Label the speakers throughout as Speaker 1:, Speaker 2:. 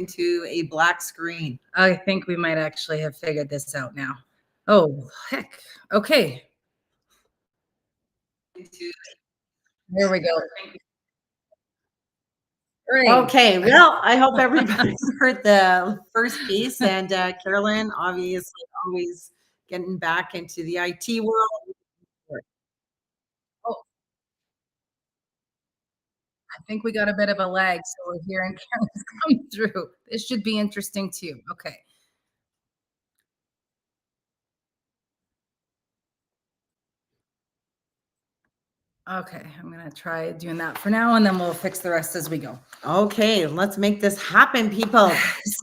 Speaker 1: into a black screen.
Speaker 2: I think we might actually have figured this out now. Oh, heck. Okay. There we go. Great.
Speaker 1: Okay, well, I hope everybody heard the first piece. And Carolyn, obviously, always getting back into the IT world.
Speaker 2: Oh, I think we got a bit of a lag, so we're hearing Karen's come through. This should be interesting too. Okay. Okay, I'm gonna try doing that for now, and then we'll fix the rest as we go.
Speaker 1: Okay, let's make this happen, people.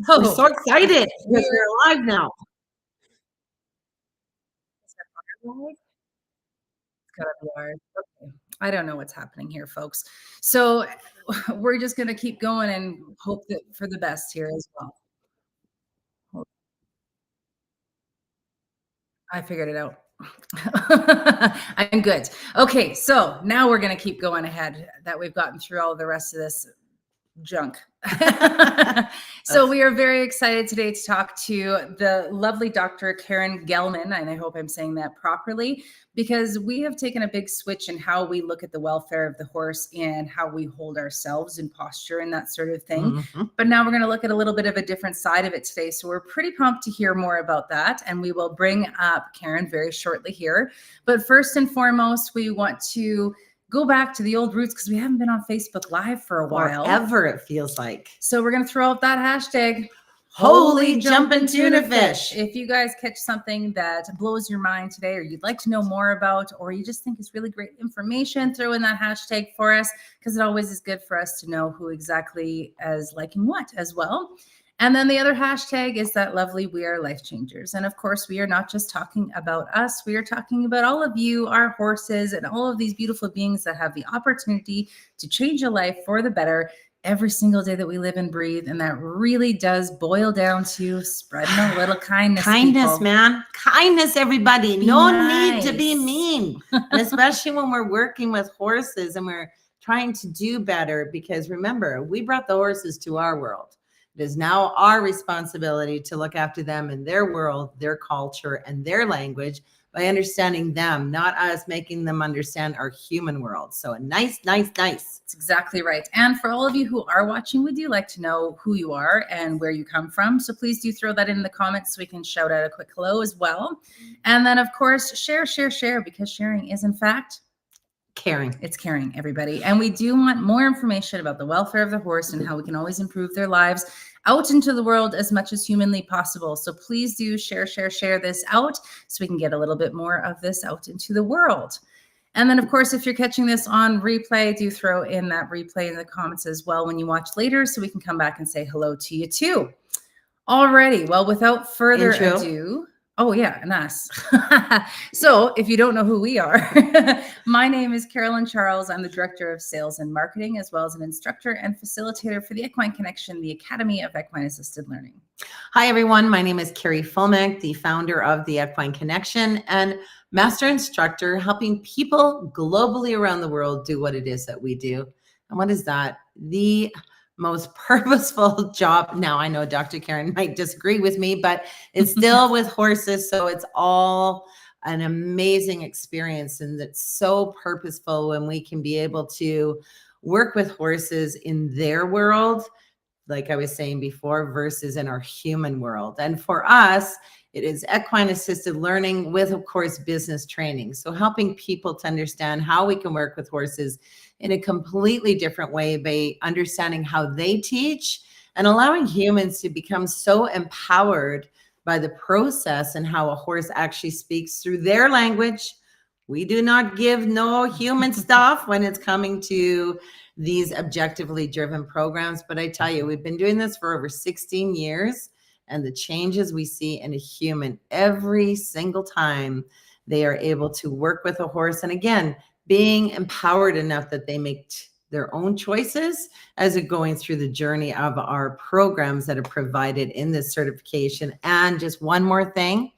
Speaker 1: We're so excited because we're live now.
Speaker 2: It's gotta be ours. Okay. I don't know what's happening here, folks. So we're just gonna keep going and hope that for the best here as well. I figured it out. I'm good. Okay, so now we're going to keep going ahead that we've gotten through all the rest of this junk. So we are very excited today to talk to the lovely Dr. Karen Gellman, and I hope I'm saying that properly, because we have taken a big switch in how we look at the welfare of the horse and how we hold ourselves in posture and that sort of thing. Mm-hmm. But now we're going to look at a little bit of a different side of it today. So we're pretty pumped to hear more about that. And we will bring up Karen very shortly here. But first and foremost, we want to go back to the old roots because we haven't been on Facebook Live for a while.
Speaker 1: Forever, it feels like.
Speaker 2: So we're going to throw out that hashtag.
Speaker 1: Holy jumpin' tuna fish.
Speaker 2: If you guys catch something that blows your mind today, or you'd like to know more about, or you just think is really great information, throw in that hashtag for us, because it always is good for us to know who exactly is liking what as well. And then the other hashtag is that lovely We Are Life Changers. And of course, we are not just talking about us. We are talking about all of you, our horses, and all of these beautiful beings that have the opportunity to change a life for the better every single day that we live and breathe. And that really does boil down to spreading a little kindness.
Speaker 1: Kindness,
Speaker 2: people.
Speaker 1: Man. Kindness, everybody.
Speaker 2: Be
Speaker 1: no
Speaker 2: nice.
Speaker 1: need to be mean. And especially when we're working with horses and we're trying to do better, because remember, we brought the horses to our world. It is now our responsibility to look after them in their world, their culture, and their language by understanding them, not us making them understand our human world. So nice.
Speaker 2: That's exactly right. And for all of you who are watching, we do like to know who you are and where you come from. So please do throw that in the comments so we can shout out a quick hello as well. And then, of course, share, because sharing is, in fact,
Speaker 1: caring.
Speaker 2: It's caring, everybody. And we do want more information about the welfare of the horse and how we can always improve their lives out into the world as much as humanly possible. So please do share this out so we can get a little bit more of this out into the world. And then, of course, if you're catching this on replay, do throw in that replay in the comments as well when you watch later so we can come back and say hello to you too. Alrighty, well, without further ado... Oh, yeah, and us. So if you don't know who we are, my name is Carolyn Charles. I'm the Director of Sales and Marketing, as well as an instructor and facilitator for the Equine Connection, the Academy of Equine Assisted Learning.
Speaker 1: Hi, everyone. My name is Carrie Fulmick, the founder of the Equine Connection and master instructor, helping people globally around the world do what it is that we do. And what is that? The most purposeful job. Now, I know Dr. Karen might disagree with me, but it's still with horses. So it's all an amazing experience. And it's so purposeful when we can be able to work with horses in their world, like I was saying before, versus in our human world. And for us, it is equine assisted learning with, of course, business training. So helping people to understand how we can work with horses in a completely different way by understanding how they teach and allowing humans to become so empowered by the process and how a horse actually speaks through their language. We do not give no human stuff when it's coming to these objectively driven programs. But I tell you, we've been doing this for over 16 years. And the changes we see in a human every single time they are able to work with a horse. And again, being empowered enough that they make their own choices as they're going through the journey of our programs that are provided in this certification. And just one more thing,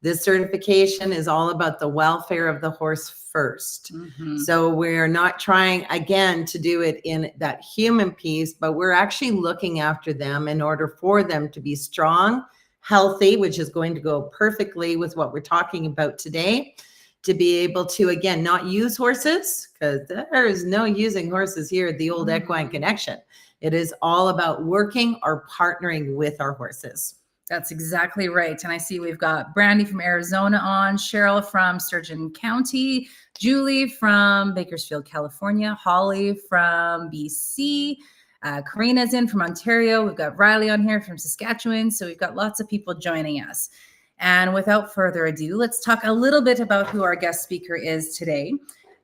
Speaker 1: This certification is all about the welfare of the horse first.
Speaker 2: Mm-hmm.
Speaker 1: So we're not trying, again, to do it in that human piece, but we're actually looking after them in order for them to be strong, healthy, which is going to go perfectly with what we're talking about today, to be able to, again, not use horses, because there is no using horses here at the old Equine Connection. It is all about working or partnering with our horses.
Speaker 2: That's exactly right. And I see we've got Brandy from Arizona on, Cheryl from Sturgeon County, Julie from Bakersfield, California, Holly from BC, Karina's in from Ontario. We've got Riley on here from Saskatchewan. So we've got lots of people joining us. And without further ado, let's talk a little bit about who our guest speaker is today.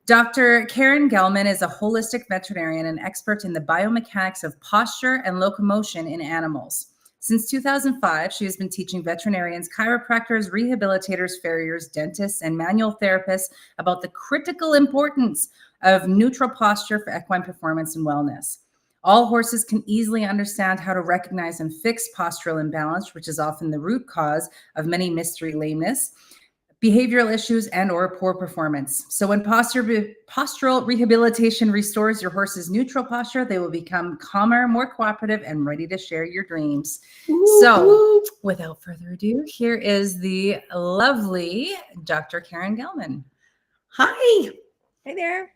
Speaker 2: Dr. Karen Gellman is a holistic veterinarian and expert in the biomechanics of posture and locomotion in animals. Since 2005, she has been teaching veterinarians, chiropractors, rehabilitators, farriers, dentists, and manual therapists about the critical importance of neutral posture for equine performance and wellness. All horses can easily understand how to recognize and fix postural imbalance, which is often the root cause of many mystery lameness, behavioral issues, and or poor performance. So when postural rehabilitation restores your horse's neutral posture, they will become calmer, more cooperative, and ready to share your dreams.
Speaker 1: Ooh,
Speaker 2: so without further ado, here is the lovely Dr. Karen Gellman.
Speaker 1: Hi.
Speaker 3: Hey there.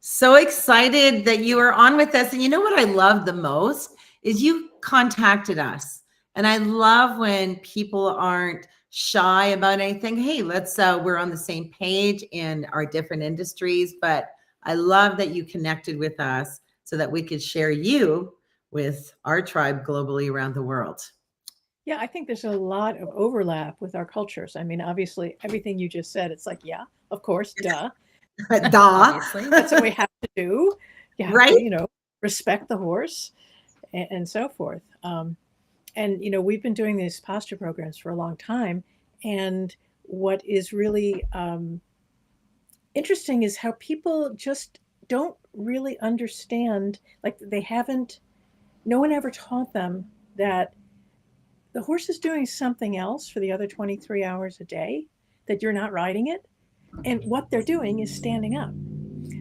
Speaker 1: So excited that you are on with us. And you know what I love the most is you contacted us. And I love when people aren't shy about anything. Hey, we're on the same page in our different industries, but I love that you connected with us so that we could share you with our tribe globally around the world.
Speaker 3: Yeah, I think there's a lot of overlap with our cultures. I mean, obviously, everything you just said, it's like, yeah, of course, duh.
Speaker 1: Obviously.
Speaker 3: That's what we have to do. You have
Speaker 1: right?
Speaker 3: to, respect the horse and so forth. And, we've been doing these posture programs for a long time. And what is really interesting is how people just don't really understand, like no one ever taught them that the horse is doing something else for the other 23 hours a day, that you're not riding it. And what they're doing is standing up.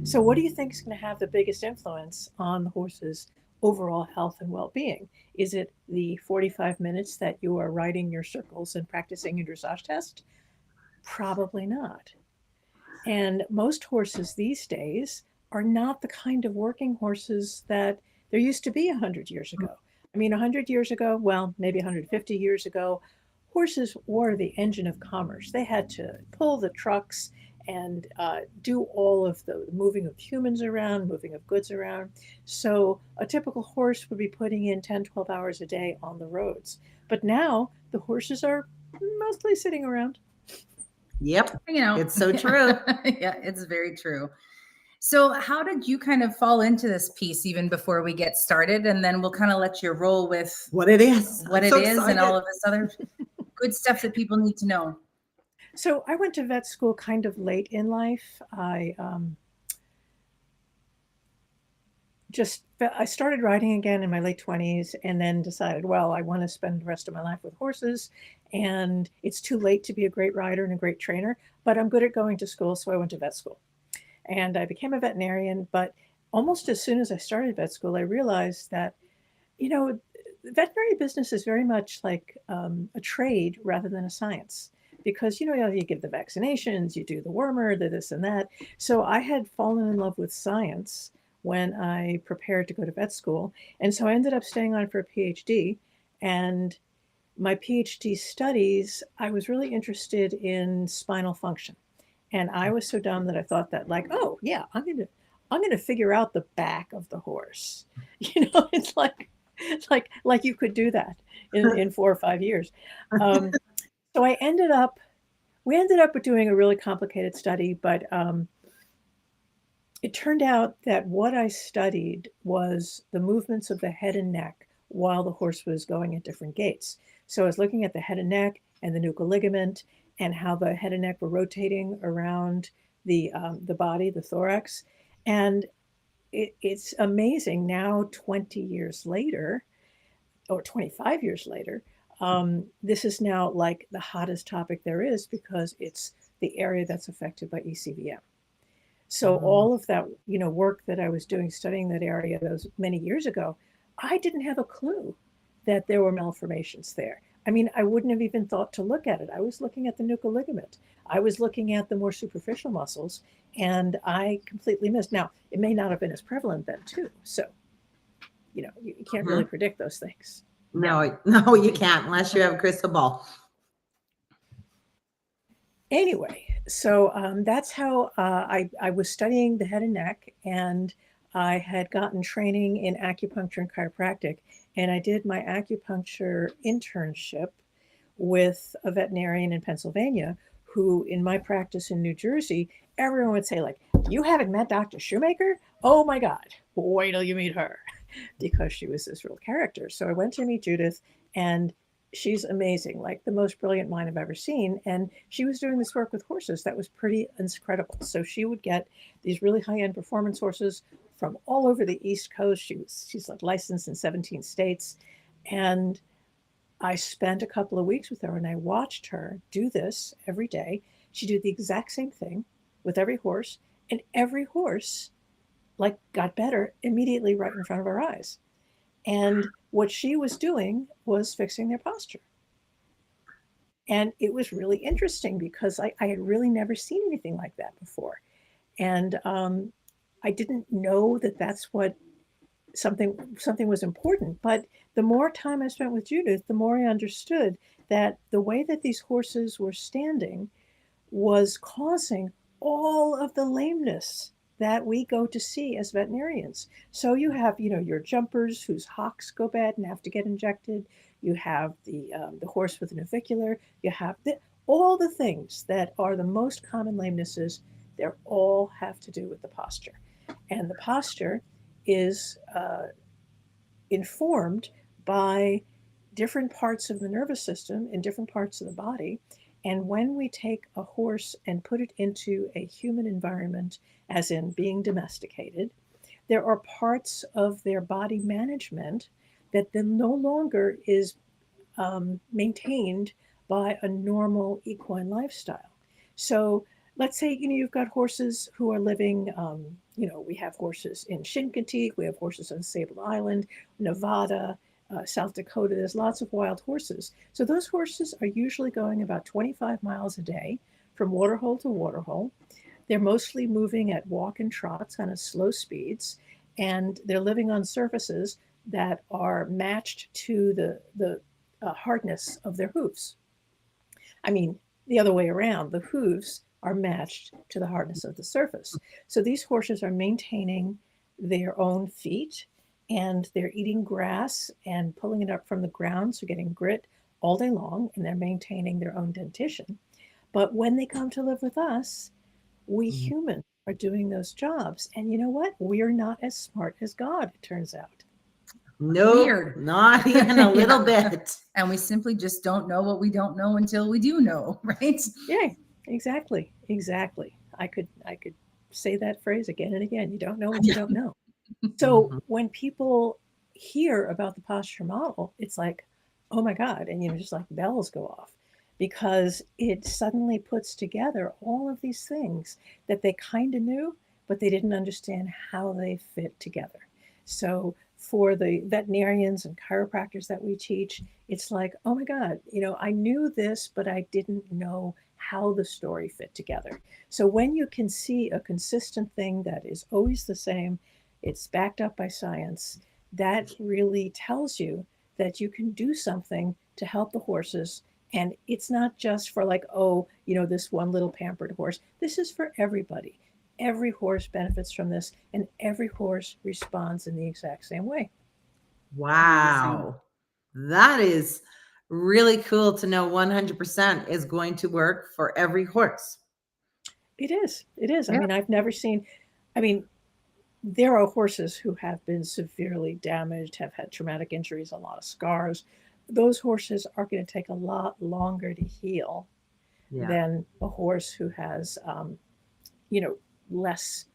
Speaker 3: So what do you think is going to have the biggest influence on the horse's overall health and well-being? Is it the 45 minutes that you are riding your circles and practicing your dressage test? Probably not. And most horses these days are not the kind of working horses that there used to be 100 years ago. I mean, 100 years ago, well, maybe 150 years ago, horses were the engine of commerce. They had to pull the trucks and do all of the moving of humans around, moving of goods around. So a typical horse would be putting in 10, 12 hours a day on the roads. But now the horses are mostly sitting around.
Speaker 1: Yep. It's so true.
Speaker 2: Yeah, it's very true. So how did you kind of fall into this piece even before we get started? And then we'll kind of let you roll with
Speaker 1: what it is,
Speaker 2: and all of this other good stuff that people need to know.
Speaker 3: So I went to vet school kind of late in life. I started riding again in my late 20s and then decided, well, I want to spend the rest of my life with horses, and it's too late to be a great rider and a great trainer, but I'm good at going to school, so I went to vet school. And I became a veterinarian, but almost as soon as I started vet school, I realized that, the veterinary business is very much like a trade rather than a science. Because, you give the vaccinations, you do the wormer, the this and that. So I had fallen in love with science when I prepared to go to vet school. And so I ended up staying on for a PhD. And my PhD studies, I was really interested in spinal function. And I was so dumb that I thought that, like, oh yeah, I'm gonna figure out the back of the horse. It's like you could do that in 4 or 5 years. So we ended up doing a really complicated study, but it turned out that what I studied was the movements of the head and neck while the horse was going at different gaits. So I was looking at the head and neck and the nuchal ligament and how the head and neck were rotating around the body, the thorax. And it's amazing now, 20 years later, or 25 years later, This is now like the hottest topic there is because it's the area that's affected by ECVM. So
Speaker 1: Oh.
Speaker 3: all of that, work that I was doing studying that area those many years ago, I didn't have a clue that there were malformations there. I mean, I wouldn't have even thought to look at it. I was looking at the nuchal ligament. I was looking at the more superficial muscles, and I completely missed. Now, it may not have been as prevalent then, too. So, you can't really
Speaker 1: Mhm.
Speaker 3: predict those things.
Speaker 1: No, no, you can't unless you have a crystal ball.
Speaker 3: Anyway, so that's how I was studying the head and neck, and I had gotten training in acupuncture and chiropractic, and I did my acupuncture internship with a veterinarian in Pennsylvania who, in my practice in New Jersey, everyone would say, like, you haven't met Dr. Shoemaker? Oh my God, wait till you meet her, because she was this real character. So I went to meet Judith, and she's amazing, like the most brilliant mind I've ever seen. And she was doing this work with horses that was pretty incredible. So she would get these really high-end performance horses from all over the East Coast. She's like licensed in 17 states. And I spent a couple of weeks with her and I watched her do this every day. She did the exact same thing with every horse, and every horse like got better immediately right in front of our eyes. And what she was doing was fixing their posture. And it was really interesting because I had really never seen anything like that before. And I didn't know that that's what something was important. But the more time I spent with Judith, the more I understood that the way that these horses were standing was causing all of the lameness that we go to see as veterinarians. So you have, your jumpers whose hocks go bad and have to get injected. You have the horse with an navicular. You have all the things that are the most common lamenesses. They all have to do with the posture, and the posture is informed by different parts of the nervous system in different parts of the body. And when we take a horse and put it into a human environment, as in being domesticated, there are parts of their body management that then no longer is maintained by a normal equine lifestyle. So let's say you've got horses who are living. We have horses in Chincoteague, we have horses on Sable Island, Nevada, South Dakota. There's lots of wild horses. So those horses are usually going about 25 miles a day from waterhole to waterhole. They're mostly moving at walk and trot, kind of slow speeds, and they're living on surfaces that are matched to the hardness of their hooves. I mean, the other way around, the hooves are matched to the hardness of the surface. So these horses are maintaining their own feet, and they're eating grass and pulling it up from the ground, so getting grit all day long, and they're maintaining their own dentition. But when they come to live with us, we
Speaker 1: Mhm.
Speaker 3: humans are doing those jobs. And you know what? We're not as smart as God, it turns out.
Speaker 1: Nope,
Speaker 2: Weird.
Speaker 1: not even a little bit.
Speaker 2: And we simply just don't know what we don't know until we do know, right?
Speaker 3: Yeah, exactly. Exactly. I could say that phrase again and again. You don't know what you don't know. So
Speaker 1: Mhm.
Speaker 3: when people hear about the posture model, it's like, oh my God. And just like bells go off because it suddenly puts together all of these things that they kind of knew, but they didn't understand how they fit together. So for the veterinarians and chiropractors that we teach, it's like, oh my God, I knew this, but I didn't know how the story fit together. So when you can see a consistent thing that is always the same, it's backed up by science, that really tells you that you can do something to help the horses. And it's not just for like, oh, this one little pampered horse. This is for everybody. Every horse benefits from this, and every horse responds in the exact same way.
Speaker 1: Wow. That is really cool to know 100% is going to work for every horse.
Speaker 3: It is. It is. I
Speaker 2: Yeah.
Speaker 3: mean, I've never seen, I mean, there are horses who have been severely damaged, have had traumatic injuries, a lot of scars. Those horses are going to take a lot longer to heal
Speaker 1: Yeah.
Speaker 3: than a horse who has, you know, less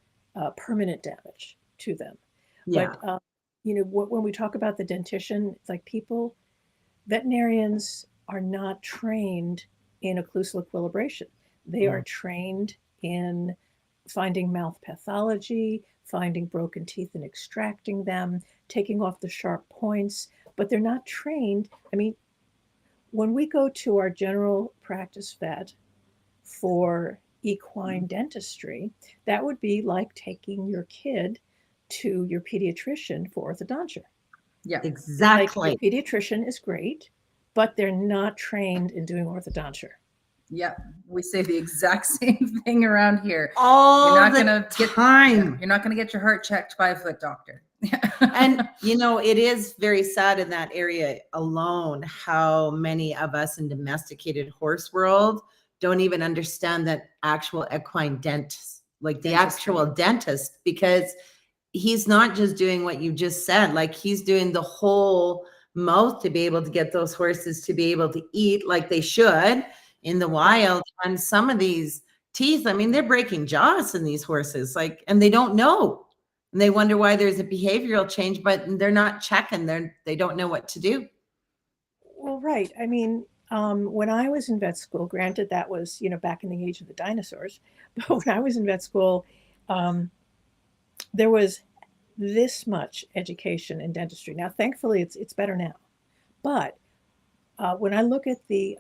Speaker 3: permanent damage to them.
Speaker 1: Yeah.
Speaker 3: But when we talk about the dentition, it's like people veterinarians are not trained in occlusal equilibration. They are trained in finding mouth pathology, finding broken teeth and extracting them, taking off the sharp points, but they're not trained. I mean, when we go to our general practice vet for equine dentistry, that would be like taking your kid to your pediatrician for orthodontia.
Speaker 2: Yeah,
Speaker 3: Like,
Speaker 1: Exactly.
Speaker 3: your pediatrician is great, but they're not trained in doing orthodontia.
Speaker 2: yeah. We say the exact same thing around here.
Speaker 1: All
Speaker 2: You're not
Speaker 1: the
Speaker 2: gonna
Speaker 1: time.
Speaker 2: You're not gonna get your heart checked by a foot doctor.
Speaker 1: And, you know, it is very sad in that area alone how many of us in domesticated horse world don't even understand that actual equine dentist, like the
Speaker 2: Dentistry.
Speaker 1: actual dentist, because he's not just doing what you just said, like he's doing the whole mouth to be able to get those horses to be able to eat like they should in the wild. And some of these teeth, I mean, they're breaking jaws in these horses, like, and they don't know. And they wonder why there's a behavioral change, but they're not checking. They don't know what to do.
Speaker 3: Well, right. I mean, when I was in vet school, granted that was, back in the age of the dinosaurs, but when I was in vet school, um, there was this much education in dentistry. Now, thankfully, it's better now. But when I look at the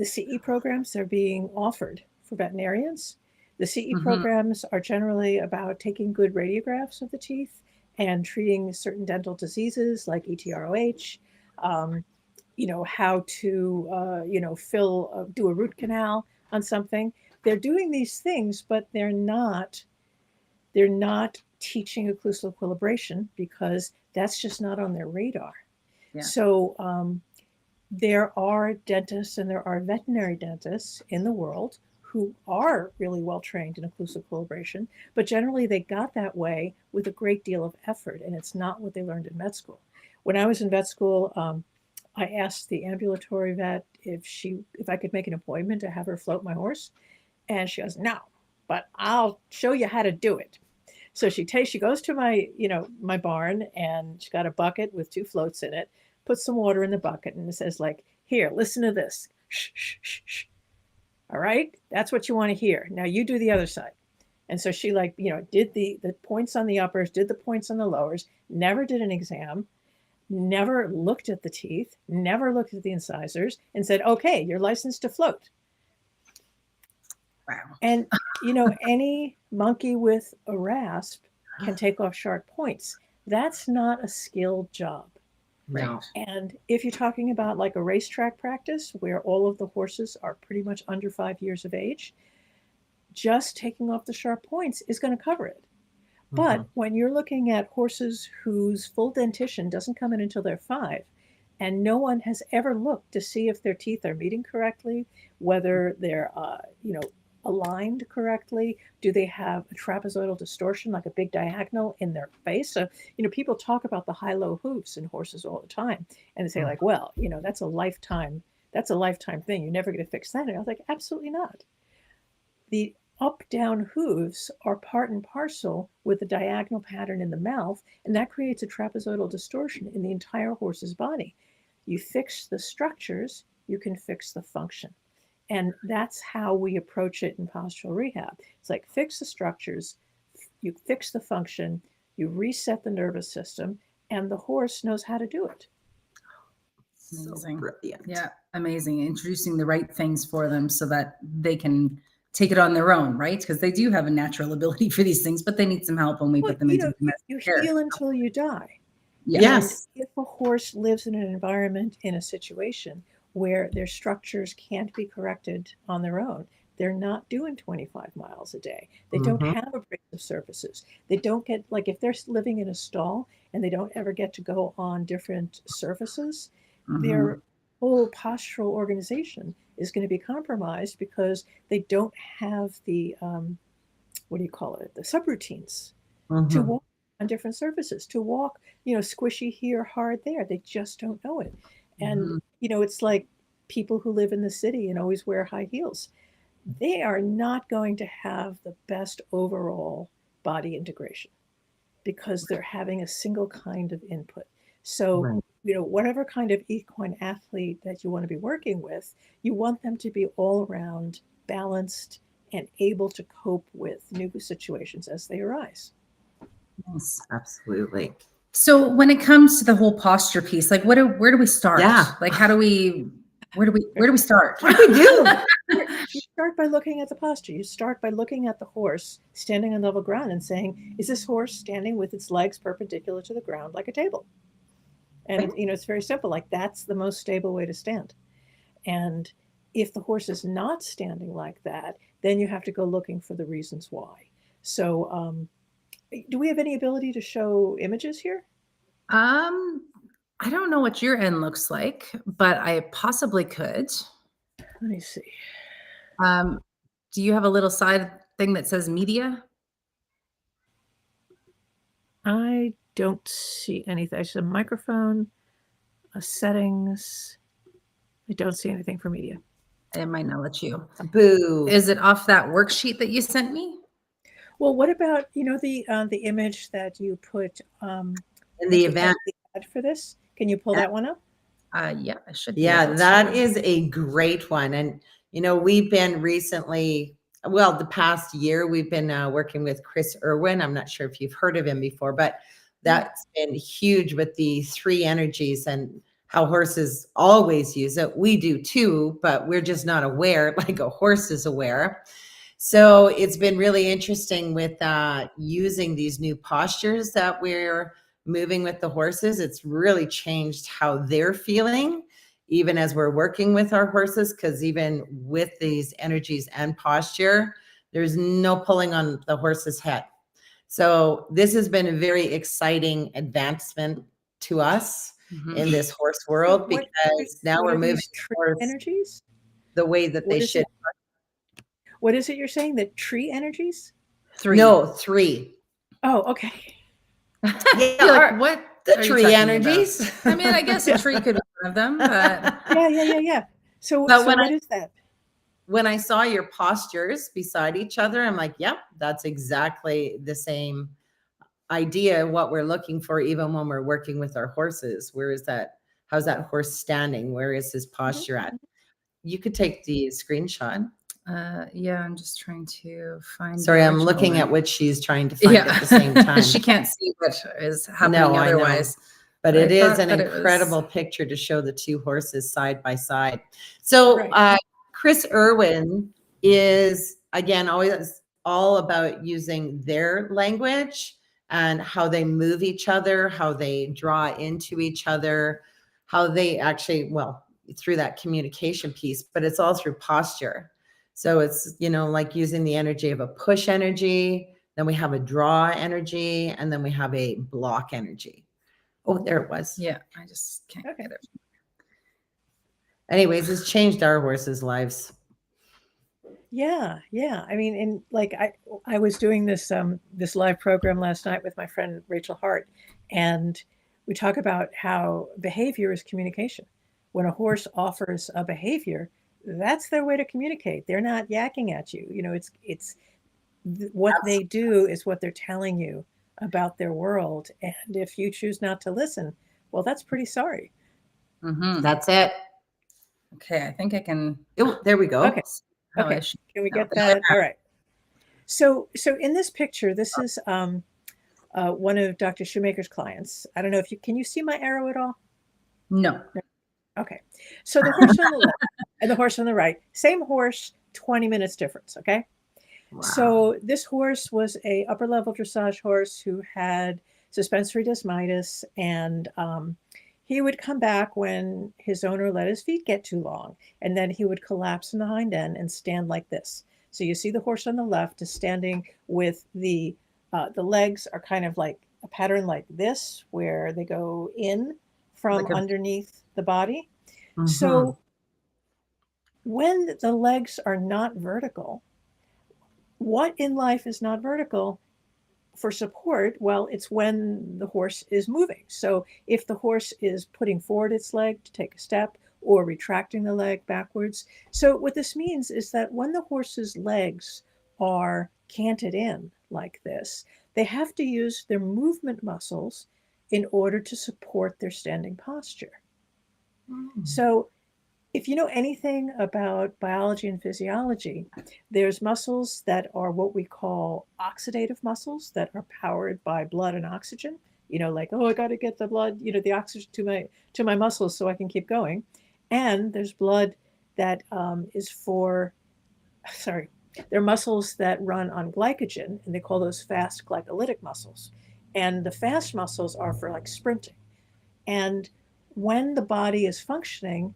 Speaker 3: CE programs that are being offered for veterinarians, the CE programs are generally about taking good radiographs of the teeth and treating certain dental diseases like ETROH, how to, do a root canal on something. They're doing these things, but they're not teaching occlusal equilibration because that's just not on their radar.
Speaker 2: Yeah.
Speaker 3: So there are dentists and there are veterinary dentists in the world who are really well trained in occlusal equilibration, but generally they got that way with a great deal of effort, and it's not what they learned in vet school. When I was in vet school, I asked the ambulatory vet if I could make an appointment to have her float my horse, and she goes, "No, but I'll show you how to do it." So she goes to my barn, and she's got a bucket with 2 floats in it, puts some water in the bucket, and it says, like, "Here, listen to this. Shh, shh, shh, shh. All right, that's what you want to hear. Now you do the other side." And so she did the points on the uppers, did the points on the lowers, never did an exam, never looked at the teeth, never looked at the incisors, and said, "Okay, you're licensed to float."
Speaker 2: Wow.
Speaker 3: And any monkey with a rasp can take off sharp points. That's not a skilled job.
Speaker 1: No.
Speaker 3: And if you're talking about like a racetrack practice where all of the horses are pretty much under 5 years of age, just taking off the sharp points is going to cover it. But when you're looking at horses whose full dentition doesn't come in until they're 5, and no one has ever looked to see if their teeth are meeting correctly, whether they're aligned correctly, do they have a trapezoidal distortion like a big diagonal in their face? So people talk about the high-low hooves in horses all the time, and they say like, well, that's a lifetime thing, you're never going to fix that. And I was like, absolutely not. The up-down hooves are part and parcel with the diagonal pattern in the mouth, and that creates a trapezoidal distortion in the entire horse's body. You fix the structures, you can fix the function. And that's how we approach it in postural rehab. It's like fix the structures, you fix the function, you reset the nervous system, and the horse knows how to do it.
Speaker 2: Amazing.
Speaker 1: So brilliant.
Speaker 2: Yeah, amazing. Introducing the right things for them so that they can take it on their own, right? Because they do have a natural ability for these things, but they need some help when we put them into
Speaker 3: you
Speaker 2: care.
Speaker 3: heal until you die.
Speaker 1: Yes.
Speaker 3: And if a horse lives in an environment, in a situation where their structures can't be corrected on their own, they're not doing 25 miles a day. They don't have abrasive surfaces. They don't get, like, if they're living in a stall and they don't ever get to go on different surfaces, their whole postural organization is going to be compromised because they don't have the the subroutines to walk on different surfaces, to walk squishy here, hard there. They just don't know it. And it's like people who live in the city and always wear high heels. They are not going to have the best overall body integration because they're having a single kind of input. So whatever kind of equine athlete that you want to be working with, you want them to be all around balanced and able to cope with new situations as they arise.
Speaker 2: Yes.
Speaker 1: Absolutely.
Speaker 2: So when it comes to the whole posture piece, like where do we start?
Speaker 1: Yeah.
Speaker 2: Like where do we start?
Speaker 1: What do we do?
Speaker 3: You start by looking at the posture. You start by looking at the horse standing on level ground and saying, is this horse standing with its legs perpendicular to the ground like a table? And it's very simple. Like, that's the most stable way to stand. And if the horse is not standing like that, then you have to go looking for the reasons why. So do we have any ability to show images here?
Speaker 2: I don't know what your end looks like, but I possibly could.
Speaker 3: Let me see.
Speaker 2: Do you have a little side thing that says media?
Speaker 3: I don't see anything. I see a microphone, settings. I don't see anything for media.
Speaker 2: It might not let you.
Speaker 1: Boo.
Speaker 2: Is it off that worksheet that you sent me?
Speaker 3: Well, what about the image that you put
Speaker 1: In the event.
Speaker 3: for this? Can you pull that one up?
Speaker 2: Yeah, I should. be
Speaker 1: Yeah,
Speaker 2: able
Speaker 1: that
Speaker 2: to.
Speaker 1: is a great one. And, we've been recently, well, the past year, we've been working with Chris Irwin. I'm not sure if you've heard of him before, but that's been huge with the 3 energies and how horses always use it. We do too, but we're just not aware like a horse is aware. So it's been really interesting with using these new postures that we're moving with the horses. It's really changed how they're feeling, even as we're working with our horses, because even with these energies and posture, there's no pulling on the horse's head. So this has been a very exciting advancement to us in this horse world, because now we're moving towards
Speaker 3: energies,
Speaker 1: the way that they should.
Speaker 3: What is it you're saying? That tree energies?
Speaker 2: 3.
Speaker 1: No, 3.
Speaker 3: Oh, okay.
Speaker 2: Yeah, like, what?
Speaker 1: The tree energies.
Speaker 2: I mean, I guess a tree could be one of them, but
Speaker 3: yeah. So
Speaker 1: But
Speaker 3: what is that?
Speaker 1: When I saw your postures beside each other, I'm like, yep, that's exactly the same idea, what we're looking for, even when we're working with our horses. Where is that? How's that horse standing? Where is his posture at? You could take the screenshot.
Speaker 2: Yeah, I'm just trying to find.
Speaker 1: Sorry, I'm looking at what she's trying to find at the same time.
Speaker 2: She can't see what is happening otherwise.
Speaker 1: But it is an incredible picture to show the 2 horses side by side. So Chris Irwin is, again, always all about using their language and how they move each other, how they draw into each other, how they actually, well, through that communication piece, but it's all through posture. So it's, like using the energy of a push energy, then we have a draw energy, and then we have a block energy. Oh, there it was.
Speaker 2: Yeah, I just can't get it.
Speaker 1: Anyways, it's changed our horses' lives.
Speaker 3: Yeah. I mean, and like I was doing this this live program last night with my friend Rachel Hart, and we talk about how behavior is communication. When a horse offers a behavior, that's their way to communicate. They're not yakking at you. It's what they do is what they're telling you about their world. And if you choose not to listen, well, that's pretty sorry.
Speaker 1: That's it.
Speaker 2: Okay, I think I can.
Speaker 1: Oh, there we go.
Speaker 3: Okay. Can we get that? All right. So in this picture, this is one of Dr. Shoemaker's clients. I don't know if can you see my arrow at all?
Speaker 2: No.
Speaker 3: Okay. So the horse on the left and the horse on the right, same horse, 20 minutes difference. Okay. Wow. So this horse was a upper level dressage horse who had suspensory desmitis, and he would come back when his owner let his feet get too long, and then he would collapse in the hind end and stand like this. So you see the horse on the left is standing with the legs are kind of like a pattern like this, where they go in from like underneath the body. Mm-hmm. So when the legs are not vertical, what in life is not vertical for support? Well, it's when the horse is moving. So if the horse is putting forward its leg to take a step or retracting the leg backwards. So what this means is that when the horse's legs are canted in like this, they have to use their movement muscles in order to support their standing posture.
Speaker 1: Mm.
Speaker 3: So if you know anything about biology and physiology, there's muscles that are what we call oxidative muscles that are powered by blood and oxygen. Like, oh, I got to get the blood, the oxygen to my muscles so I can keep going. And there's blood that is for, sorry, they're muscles that run on glycogen, and they call those fast glycolytic muscles. And the fast muscles are for like sprinting. And when the body is functioning,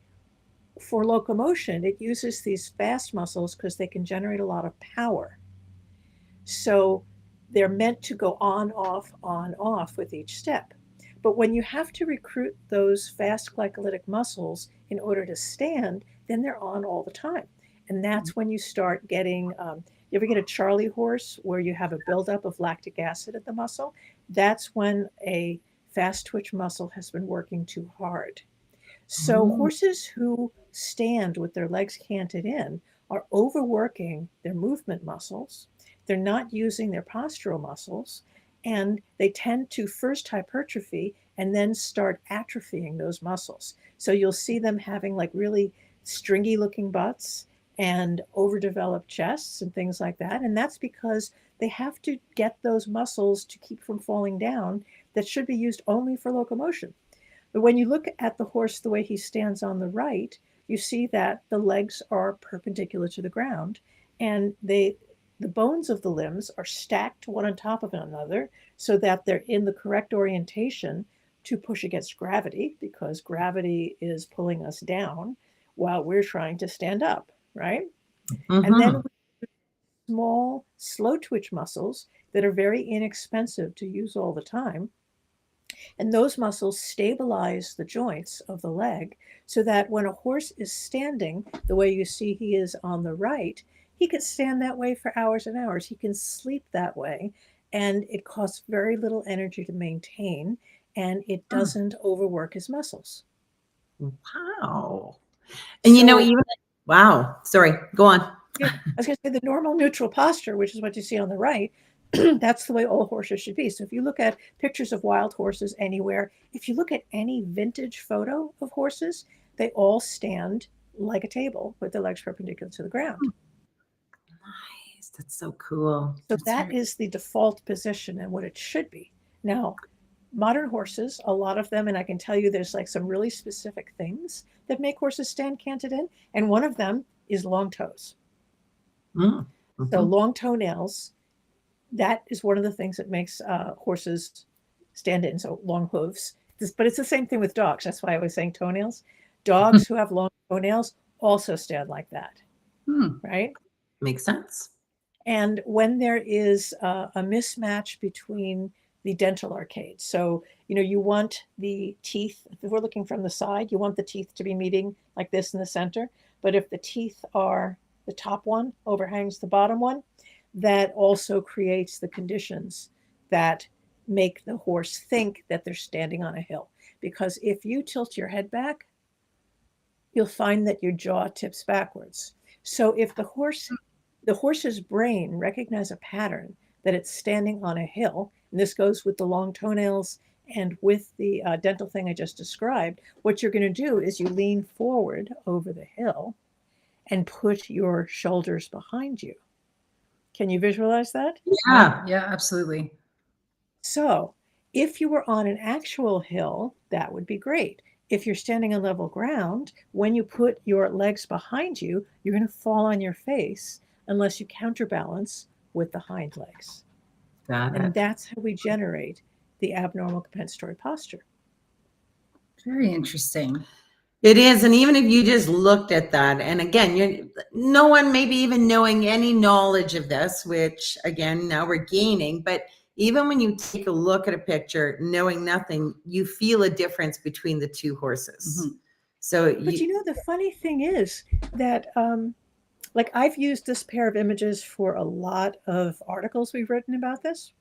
Speaker 3: for locomotion, it uses these fast muscles because they can generate a lot of power. So they're meant to go on, off with each step. But when you have to recruit those fast glycolytic muscles in order to stand, then they're on all the time. And that's when you start getting, you ever get a Charlie horse where you have a buildup of lactic acid at the muscle? That's when a fast twitch muscle has been working too hard. So horses who stand with their legs canted in are overworking their movement muscles. They're not using their postural muscles, and they tend to first hypertrophy and then start atrophying those muscles. So you'll see them having like really stringy looking butts and overdeveloped chests and things like that. And that's because they have to get those muscles to keep from falling down that should be used only for locomotion. But when you look at the horse the way he stands on the right, you see that the legs are perpendicular to the ground, and the bones of the limbs are stacked one on top of another so that they're in the correct orientation to push against gravity, because gravity is pulling us down while we're trying to stand up, right? And then small, slow twitch muscles that are very inexpensive to use all the time. And those muscles stabilize the joints of the leg so that when a horse is standing the way you see he is on the right, he can stand that way for hours and hours. He can sleep that way. And it costs very little energy to maintain, and it doesn't overwork his muscles.
Speaker 1: Wow. And even, wow, sorry, go on.
Speaker 3: Yeah, I was going to say the normal neutral posture, which is what you see on the right, that's the way all horses should be. So if you look at pictures of wild horses anywhere, if you look at any vintage photo of horses, they all stand like a table with their legs perpendicular to the ground.
Speaker 1: Nice. That's so cool.
Speaker 3: So that is the default position and what it should be. Now, modern horses, a lot of them, and I can tell you there's like some really specific things that make horses stand canted in, and one of them is long toes. So long toenails, that is one of the things that makes horses stand in. So long hooves, but it's the same thing with dogs. That's why I was saying toenails. Dogs who have long toenails also stand like that, right?
Speaker 1: Makes sense.
Speaker 3: And when there is a mismatch between the dental arcades, so you want the teeth, if we're looking from the side, you want the teeth to be meeting like this in the center. But if the teeth are, the top one overhangs the bottom one, that also creates the conditions that make the horse think that they're standing on a hill. Because if you tilt your head back, you'll find that your jaw tips backwards. So if the horse's brain recognizes a pattern that it's standing on a hill, and this goes with the long toenails and with the dental thing I just described, what you're going to do is you lean forward over the hill and put your shoulders behind you. Can you visualize that?
Speaker 2: Yeah, absolutely.
Speaker 3: So if you were on an actual hill, that would be great. If you're standing on level ground, when you put your legs behind you, you're going to fall on your face unless you counterbalance with the hind legs. And that's how we generate the abnormal compensatory posture.
Speaker 2: Very interesting.
Speaker 1: It is. And even if you just looked at that, and again, no one maybe even knowing any knowledge of this, which again, now we're gaining, but even when you take a look at a picture, knowing nothing, you feel a difference between the two horses. So,
Speaker 3: but the funny thing is that, like I've used this pair of images for a lot of articles we've written about this.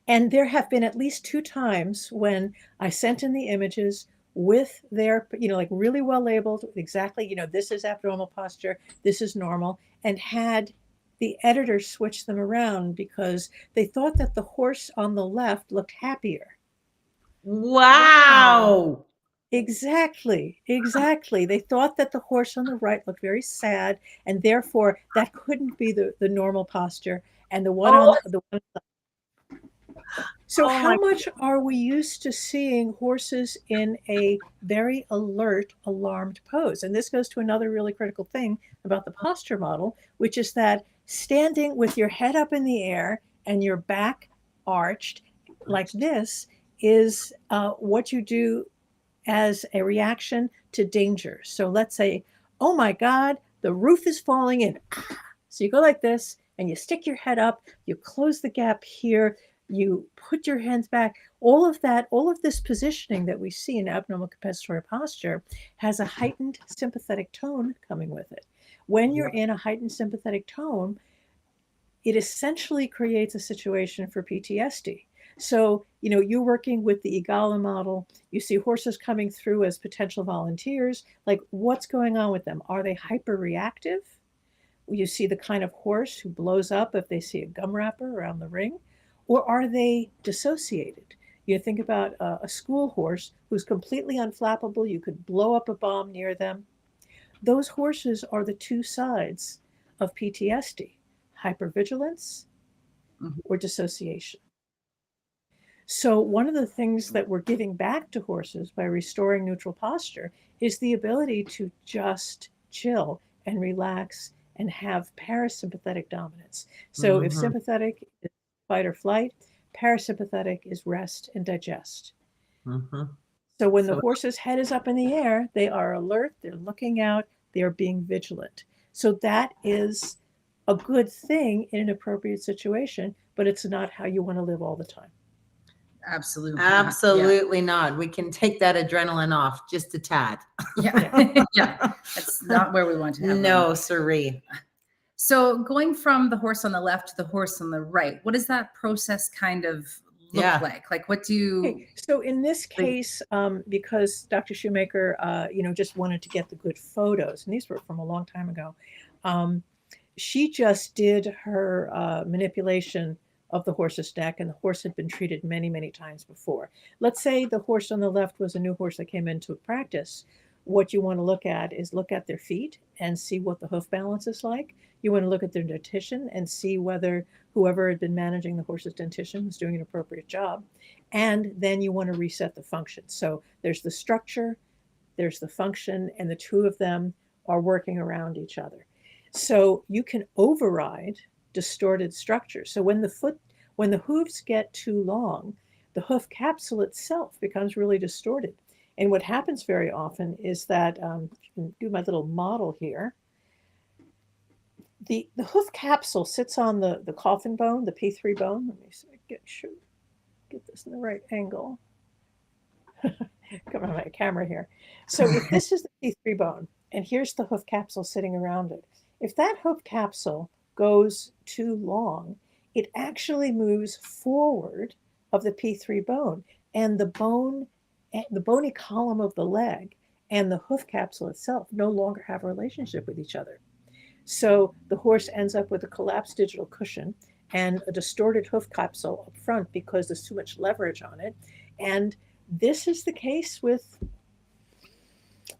Speaker 3: And there have been at least 2 times when I sent in the images with their, like really well labeled, exactly, this is abnormal posture, this is normal, and had the editor switch them around because they thought that the horse on the left looked happier.
Speaker 1: Wow.
Speaker 3: Exactly, exactly. They thought that the horse on the right looked very sad, and therefore that couldn't be the normal posture. And the one
Speaker 1: Oh,
Speaker 3: on the one. So
Speaker 1: oh my.
Speaker 3: how much are we used to seeing horses in a very alert, alarmed pose? And this goes to another really critical thing about the posture model, which is that standing with your head up in the air and your back arched like this is what you do as a reaction to danger. So let's say, oh my God, the roof is falling in. So you go like this and you stick your head up, you close the gap here, you put your hands back. All of that, all of this positioning that we see in abnormal compensatory posture has a heightened sympathetic tone coming with it. When you're in a heightened sympathetic tone, it essentially creates a situation for PTSD. So, you're working with the Igala model. You see horses coming through as potential volunteers. Like, what's going on with them? Are they hyperreactive? You see the kind of horse who blows up if they see a gum wrapper around the ring? Or are they dissociated? You think about a school horse who's completely unflappable. You could blow up a bomb near them. Those horses are the two sides of PTSD, hypervigilance
Speaker 1: Mhm.
Speaker 3: or dissociation. So, one of the things that we're giving back to horses by restoring neutral posture is the ability to just chill and relax and have parasympathetic dominance. So, if
Speaker 1: Mhm.
Speaker 3: sympathetic is fight or flight, parasympathetic is rest and digest.
Speaker 1: Mhm.
Speaker 3: So, when the
Speaker 1: So
Speaker 3: horse's head is up in the air, they are alert, they're looking out, they are being vigilant. So, that is a good thing in an appropriate situation, but it's not how you want to live all the time.
Speaker 2: Absolutely not. Yeah.
Speaker 1: absolutely not. We can take that adrenaline off just a tad.
Speaker 2: Yeah. Yeah. That's not where we want to have them.
Speaker 1: No, siree.
Speaker 2: So going from the horse on the left to the horse on the right, what does that process kind of look
Speaker 1: Yeah.
Speaker 2: like? Like, what do you,
Speaker 3: Okay, so in this case, because Dr. Shoemaker, just wanted to get the good photos, and these were from a long time ago, she just did her manipulation of the horse's neck, and the horse had been treated many, many times before. Let's say the horse on the left was a new horse that came into practice. What you want to look at their feet and see what the hoof balance is like. You want to look at their dentition and see whether whoever had been managing the horse's dentition was doing an appropriate job. And then you want to reset the function. So there's the structure, there's the function, and the two of them are working around each other. So you can override distorted structures. So when the hooves get too long, the hoof capsule itself becomes really distorted. And what happens very often is that, do my little model here, the hoof capsule sits on the coffin bone, the P3 bone. Let me see, get this in the right angle. Come on my camera here. So if this is the P3 bone, and here's the hoof capsule sitting around it, if that hoof capsule goes too long, it actually moves forward of the P3 bone, and the bony column of the leg and the hoof capsule itself no longer have a relationship with each other. So the horse ends up with a collapsed digital cushion and a distorted hoof capsule up front because there's too much leverage on it. And this is the case with,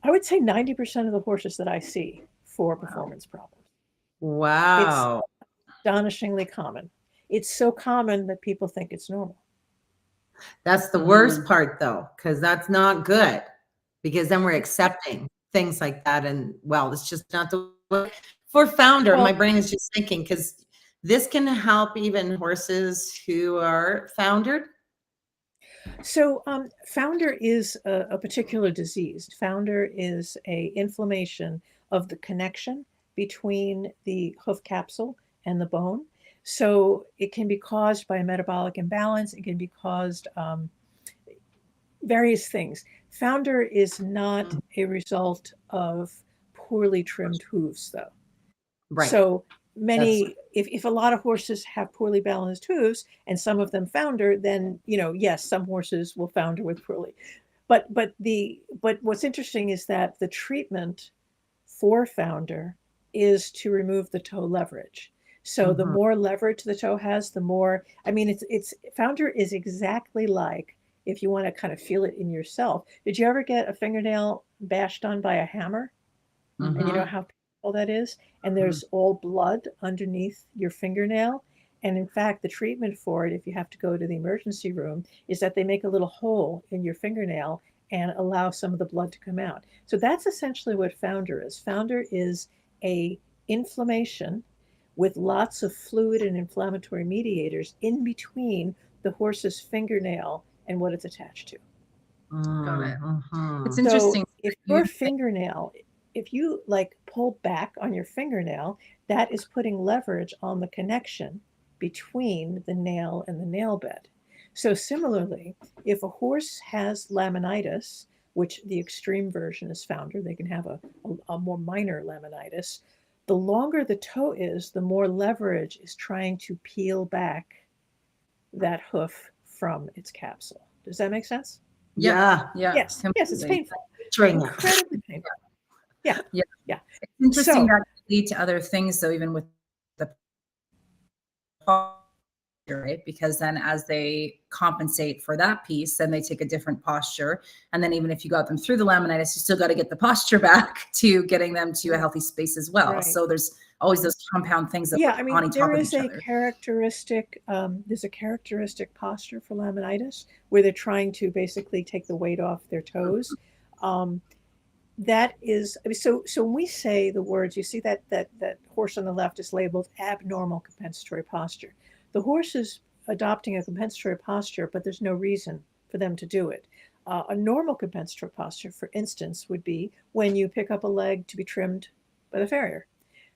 Speaker 3: I would say, 90% of the horses that I see for performance problems. It's
Speaker 1: Wow.
Speaker 3: astonishingly common. It's so common that people think it's normal.
Speaker 1: That's the worst part though, because that's not good. Because then we're accepting things like that. And well, it's just not the way. For founder,
Speaker 3: Well,
Speaker 1: my brain is just thinking, because this can help even horses who are foundered.
Speaker 3: so founder is a particular disease. Founder is a inflammation of the connection between the hoof capsule and the bone. So it can be caused by a metabolic imbalance. It can be caused various things. Founder is not a result of poorly trimmed hooves, though.
Speaker 1: Right.
Speaker 3: So
Speaker 1: That's
Speaker 3: if a lot of horses have poorly balanced hooves and some of them founder, then yes, some horses will founder with poorly. But what's interesting is that the treatment for founder is to remove the toe leverage. So the more leverage the toe has, the more. I mean, it's founder is exactly like if you want to kind of feel it in yourself. Did you ever get a fingernail bashed on by a hammer?
Speaker 1: Mhm.
Speaker 3: And you know how painful that is? And there's all blood underneath your fingernail. And in fact, the treatment for it, if you have to go to the emergency room, is that they make a little hole in your fingernail and allow some of the blood to come out. So that's essentially what founder is. Founder is a inflammation with lots of fluid and inflammatory mediators in between the horse's fingernail and what it's attached to.
Speaker 2: Got it.
Speaker 1: Mhm.
Speaker 2: It's
Speaker 3: So
Speaker 2: interesting.
Speaker 3: if
Speaker 2: You
Speaker 3: your fingernail, if you like pull back on your fingernail, that is putting leverage on the connection between the nail and the nail bed. So similarly, if a horse has laminitis, which the extreme version is founder, they can have a more minor laminitis. The longer the toe is, the more leverage is trying to peel back that hoof from its capsule. Does that make sense?
Speaker 1: Yeah.
Speaker 2: yeah,
Speaker 3: Yes, yes, it's
Speaker 2: completely.
Speaker 3: painful,
Speaker 1: Picturing it.
Speaker 3: incredibly painful. Yeah,
Speaker 2: Yeah.
Speaker 3: yeah.
Speaker 2: It's interesting
Speaker 3: So,
Speaker 2: that can lead to other things, though, even with the posture, right? Because then as they compensate for that piece, then they take a different posture. And then even if you got them through the laminitis, you still got to get the posture back to getting them to a healthy space as well.
Speaker 3: right.
Speaker 2: So there's always those compound things that
Speaker 3: Yeah,
Speaker 2: are
Speaker 3: I
Speaker 2: on
Speaker 3: mean,
Speaker 2: top
Speaker 3: there
Speaker 2: of
Speaker 3: is
Speaker 2: each
Speaker 3: a
Speaker 2: other.
Speaker 3: characteristic, there's a characteristic posture for laminitis where they're trying to basically take the weight off their toes. Um, that is, I mean, so when we say the words, you see that horse on the left is labeled abnormal compensatory posture. The horse is adopting a compensatory posture, but there's no reason for them to do it. A normal compensatory posture, for instance, would be when you pick up a leg to be trimmed by the farrier.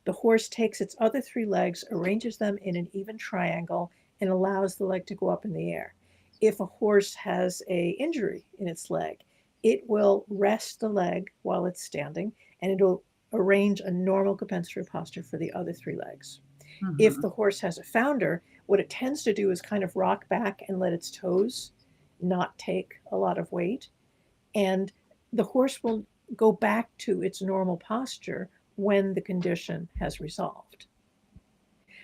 Speaker 3: The horse takes its other three legs, arranges them in an even triangle, and allows the leg to go up in the air. If a horse has an injury in its leg, it will rest the leg while it's standing, and it'll arrange a normal compensatory posture for the other three legs. If
Speaker 2: Mhm.
Speaker 3: the horse has a founder, what it tends to do is kind of rock back and let its toes not take a lot of weight. And the horse will go back to its normal posture when the condition has resolved.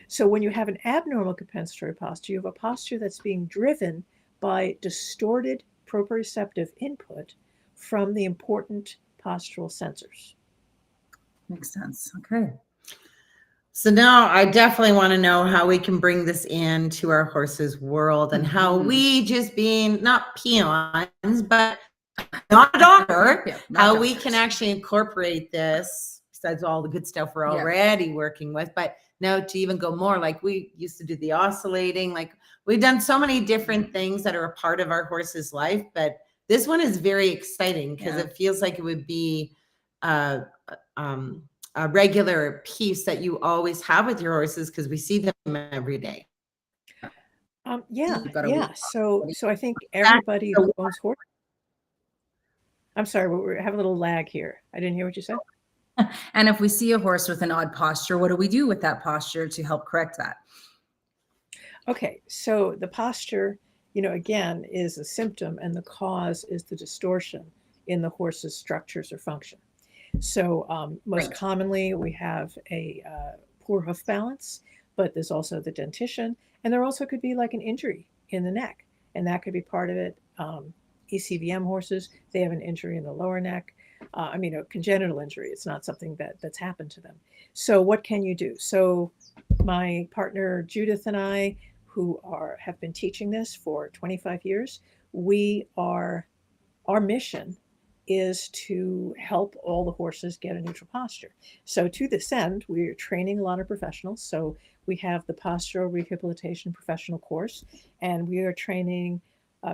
Speaker 3: So when you have an abnormal compensatory posture, you have a posture that's being driven by distorted proprioceptive input from the important postural sensors.
Speaker 2: Makes sense. Okay.
Speaker 1: So now I definitely want to know how we can bring this into our horses' world and how we just being not peons, but not a doctor,
Speaker 2: Yeah, not
Speaker 1: how we
Speaker 2: doctors.
Speaker 1: can actually incorporate this besides all the good stuff we're
Speaker 2: Yeah.
Speaker 1: already working with, but now to even go more, like we used to do the oscillating, like we've done so many different things that are a part of our horse's life, but this one is very exciting because
Speaker 2: Yeah.
Speaker 1: it feels like it would be uh, um, a regular piece that you always have with your horses because we see them every day.
Speaker 3: Yeah,
Speaker 2: You've got a
Speaker 3: yeah.
Speaker 2: week.
Speaker 3: So I think everybody who owns horse. I'm sorry, we have a little lag here. I didn't hear what you said.
Speaker 2: And if we see a horse with an odd posture, what do we do with that posture to help correct that?
Speaker 3: Okay, so the posture, again, is a symptom, and the cause is the distortion in the horse's structures or function. So most
Speaker 2: Right.
Speaker 3: commonly, we have a poor hoof balance, but there's also the dentition, and there also could be like an injury in the neck, and that could be part of it. ECVM horses, they have an injury in the lower neck. I mean, a congenital injury. It's not something that's happened to them. So what can you do? So my partner Judith and I, who have been teaching this for 25 years, our mission is to help all the horses get a neutral posture. So to this end, we're training a lot of professionals. So we have the Postural Rehabilitation professional course, and we are training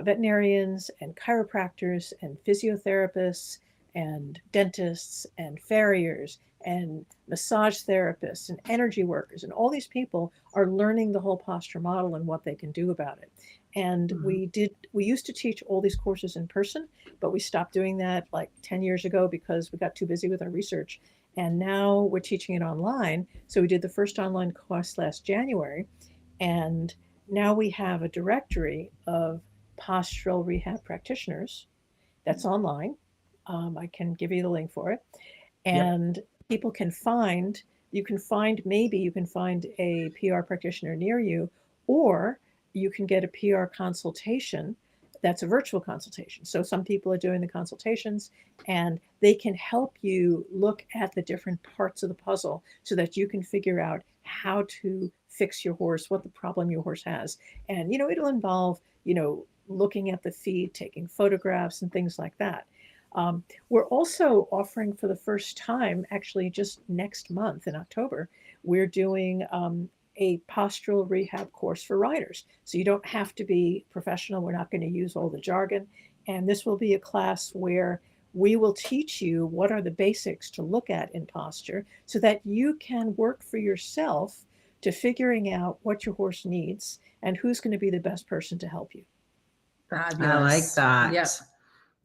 Speaker 3: veterinarians and chiropractors and physiotherapists and dentists and farriers and massage therapists and energy workers, and all these people are learning the whole posture model and what they can do about it. And we used to teach all these courses in person, but we stopped doing that like 10 years ago because we got too busy with our research. And now we're teaching it online. So we did the first online course last January, and now we have a directory of postural rehab practitioners that's online. I can give you the link for it. And people can find, maybe you can find a PR practitioner near you, or you can get a PR consultation that's a virtual consultation. So some people are doing the consultations, and they can help you look at the different parts of the puzzle so that you can figure out how to fix your horse, what the problem your horse has. And, it'll involve, looking at the feet, taking photographs and things like that. We're also offering for the first time, actually just next month in October, we're doing a postural rehab course for riders. So you don't have to be professional. We're not going to use all the jargon. And this will be a class where we will teach you what are the basics to look at in posture so that you can work for yourself to figuring out what your horse needs and who's going to be the best person to help you.
Speaker 2: Fabulous.
Speaker 1: I like that.
Speaker 2: Yep.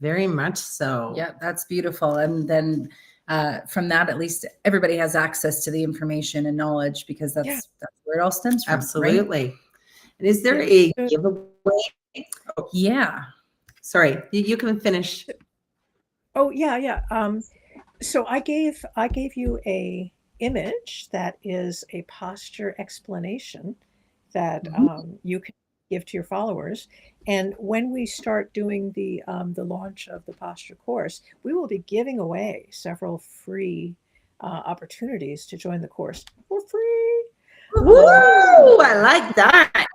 Speaker 1: Very much so.
Speaker 2: Yep, that's beautiful. And then from that, at least everybody has access to the information and knowledge, because that's where it all stems from.
Speaker 1: Absolutely.
Speaker 2: Right?
Speaker 1: And is there a giveaway?
Speaker 2: Yeah.
Speaker 1: Sorry, you can finish.
Speaker 3: Oh, yeah. So I gave you a image that is a posture explanation that you can give to your followers. And when we start doing the launch of the posture course, we will be giving away several free opportunities to join the course for free.
Speaker 1: Woo! I like that.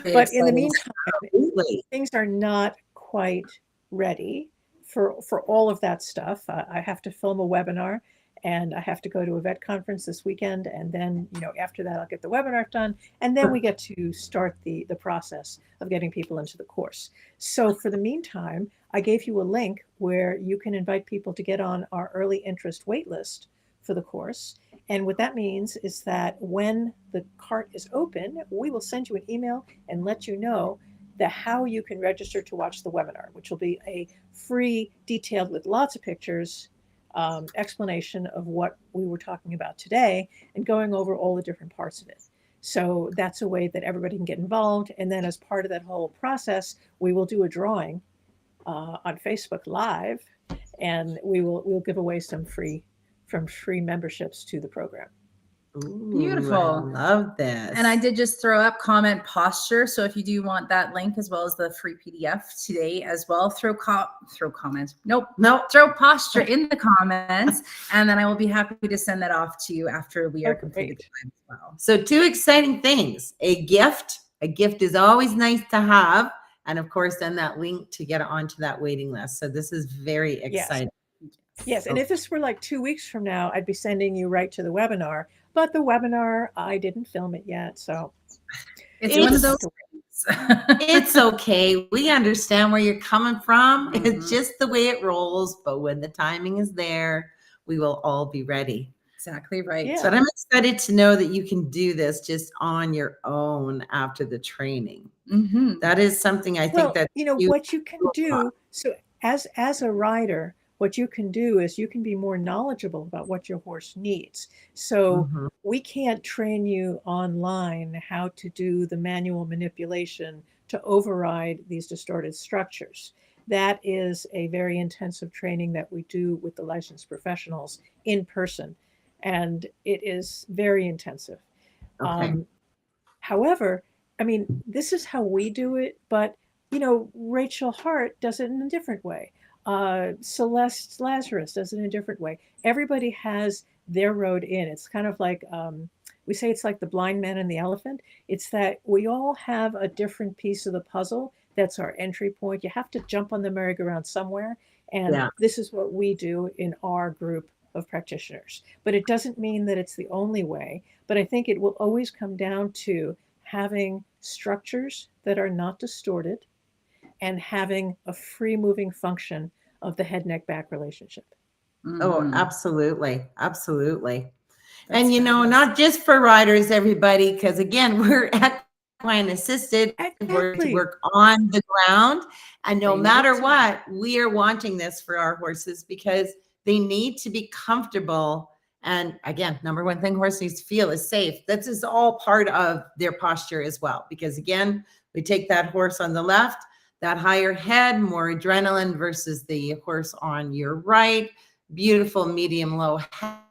Speaker 3: But in the meantime, things are not quite ready for all of that stuff. I have to film a webinar, and I have to go to a vet conference this weekend. And then, after that, I'll get the webinar done. And then we get to start the process of getting people into the course. So for the meantime, I gave you a link where you can invite people to get on our early interest wait list for the course. And what that means is that when the cart is open, we will send you an email and let you know how you can register to watch the webinar, which will be a free, detailed with lots of pictures, explanation of what we were talking about today and going over all the different parts of it. So that's a way that everybody can get involved. And then as part of that whole process, we will do a drawing on Facebook Live, and we'll give away some free memberships to the program.
Speaker 1: Ooh,
Speaker 2: beautiful.
Speaker 1: I love this.
Speaker 2: And I did just throw up comment posture. So if you do want that link as well as the free PDF today as well, throw comments. Nope. Throw posture in the comments, and then I will be happy to send that off to you after we are completed as well.
Speaker 1: So 2 exciting things. A gift is always nice to have. And of course, then that link to get onto that waiting list. So this is very exciting.
Speaker 3: Yes. And if this were like 2 weeks from now, I'd be sending you right to the webinar. But the webinar, I didn't film it yet. So
Speaker 2: it's one of those things.
Speaker 1: It's okay. We understand where you're coming from. It's just the way it rolls. But when the timing is there, we will all be ready.
Speaker 2: Exactly right.
Speaker 3: Yeah.
Speaker 1: But I'm excited to know that you can do this just on your own after the training. That is something I think that
Speaker 3: what you can do. So as a rider, what you can do is you can be more knowledgeable about what your horse needs. So we can't train you online how to do the manual manipulation to override these distorted structures. That is a very intensive training that we do with the licensed professionals in person. And it is very intensive.
Speaker 1: Okay.
Speaker 3: However, this is how we do it, but Rachel Hart does it in a different way. Celeste Lazarus does it in a different way. Everybody has their road in. It's kind of like, we say it's like the blind man and the elephant. It's that we all have a different piece of the puzzle. That's our entry point. You have to jump on the merry-go-round somewhere. And this is what we do in our group of practitioners. But it doesn't mean that it's the only way. But I think it will always come down to having structures that are not distorted and having a free moving function of the head, neck, back relationship.
Speaker 1: Oh, absolutely. Absolutely. That's and, not just for riders, everybody, because again, we're equine assisted. We're to work on the ground. And no matter what, we are wanting this for our horses because they need to be comfortable. And again, number one thing horse needs to feel is safe. This is all part of their posture as well. Because again, we take that horse on the left, that higher head, more adrenaline versus the horse on your right. Beautiful medium low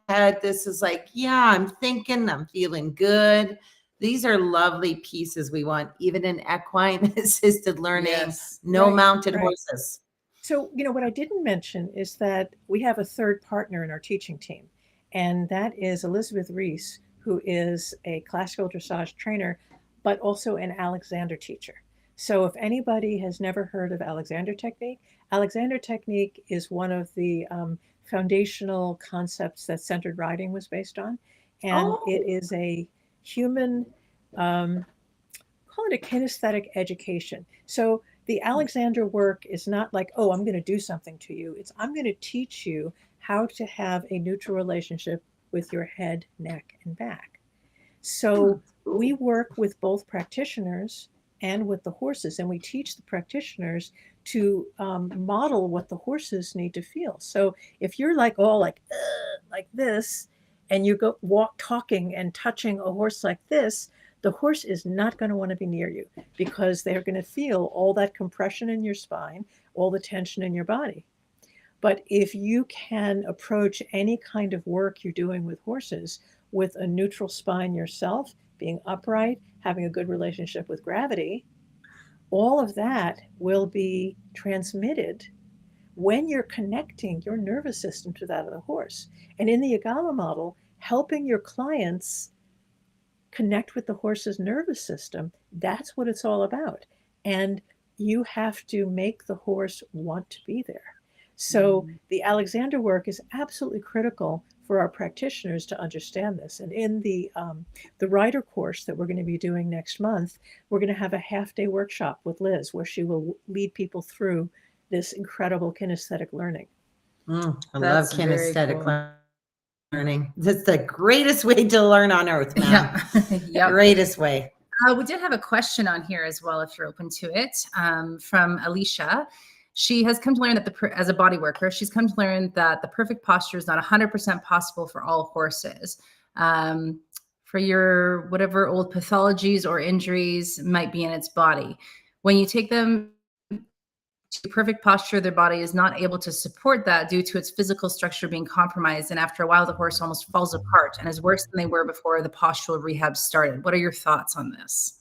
Speaker 1: head. This is like, I'm thinking, I'm feeling good. these are lovely pieces we want, even in equine assisted learning,
Speaker 2: Yes.
Speaker 1: no
Speaker 3: Right,
Speaker 1: mounted
Speaker 3: right.
Speaker 1: horses.
Speaker 3: So, what I didn't mention is that we have a third partner in our teaching team, and that is Elizabeth Reese, who is a classical dressage trainer, but also an Alexander teacher. So, if anybody has never heard of Alexander technique is one of the foundational concepts that centered riding was based on, and it
Speaker 1: Oh,
Speaker 3: is a human, um, call it a kinesthetic education. So the Alexander work is not like, oh, I'm going to do something to you. It's I'm going to teach you how to have a neutral relationship with your head, neck, and back. So we work with both practitioners and with the horses, and we teach the practitioners to model what the horses need to feel. So if you're like all like this, and you go walk talking and touching a horse like this, the horse is not going to want to be near you because they're going to feel all that compression in your spine, all the tension in your body. But if you can approach any kind of work you're doing with horses with a neutral spine yourself, being upright, having a good relationship with gravity, all of that will be transmitted when you're connecting your nervous system to that of the horse. And in the Agama model, helping your clients connect with the horse's nervous system, that's what it's all about. And you have to make the horse want to be there. So the Alexander work is absolutely critical for our practitioners to understand this. And in the rider course that we're going to be doing next month, we're going to have a half-day workshop with Liz where she will lead people through this incredible kinesthetic learning.
Speaker 1: I love
Speaker 2: That's very
Speaker 1: kinesthetic
Speaker 2: cool.
Speaker 1: learning. It's the greatest way to learn on earth, man.
Speaker 2: Yeah. Yep.
Speaker 1: Greatest way.
Speaker 2: We did have a question on here as well, if you're open to it, from Alicia. She has come to learn that as a body worker, she's come to learn that the perfect posture is not 100% possible for all horses. For your whatever old pathologies or injuries might be in its body. When you take them to perfect posture, their body is not able to support that due to its physical structure being compromised. And after a while, the horse almost falls apart and is worse than they were before the postural rehab started. What are your thoughts on this?